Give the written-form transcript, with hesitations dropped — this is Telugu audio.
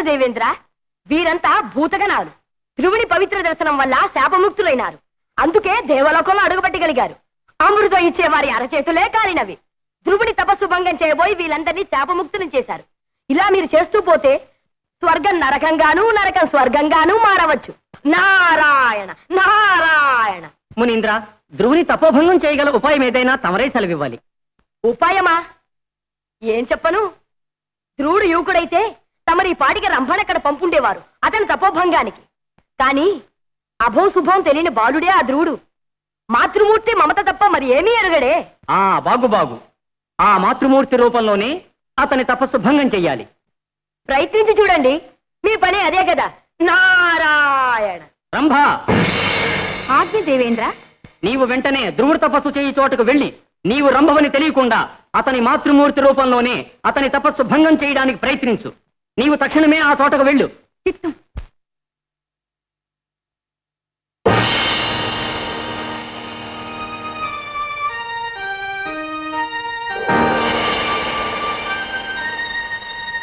దేవేంద్ర, వీరంతా భూతగణాలు. ధ్రువుని పవిత్ర దర్శనం వల్ల శాపముక్తులైనారు. అందుకే దేవలోకంలో అడుగుపెట్టగలిగారు. అమృతం ఇచ్చే వారి అరచేతులే కాలినవి. ధ్రువుని తపస్సు భంగం చేయబోయి వీళ్ళందరినీ శాపముక్తులు చేశారు. ఇలా మీరు చేస్తూ పోతే స్వర్గం నరకంగాను, నరకం స్వర్గంగాను మారవచ్చు. నారాయణ నారాయణ. మునీంద్ర, ధ్రువుని తపోభంగం చేయగల ఉపాయం ఏదైనా తమరే సెలవివ్వాలి. ఉపాయమా? ఏం చెప్పను? ధ్రువుడు యువకుడైతే తమరి పాటికి రంభనక్కడ పంపుండేవారు అతని తపోభంగానికి. కాని అభో శుభం తెలియని బాలుడే ఆ ధ్రువుడు. మాతృమూర్తి మమత తప్ప మరి ఏమీ ఎరగడే. బాగు ఆ మాతృమూర్తి రూపంలోనే అతని తపస్సు భంగం చెయ్యాలి. ప్రయత్నించి చూడండి, మీ పని అదే కదా. నారాయణ. రంభా, ఆజ్ఞ దేవేంద్ర. నీవు వెంటనే ధ్రువుడు తపస్సు చేయి చోటుకు వెళ్లి నీవు రంభవని తెలియకుండా అతని మాతృమూర్తి రూపంలోనే అతని తపస్సు భంగం చేయడానికి ప్రయత్నించు. నీవు తక్షణమే ఆ చోటకు వెళ్ళు.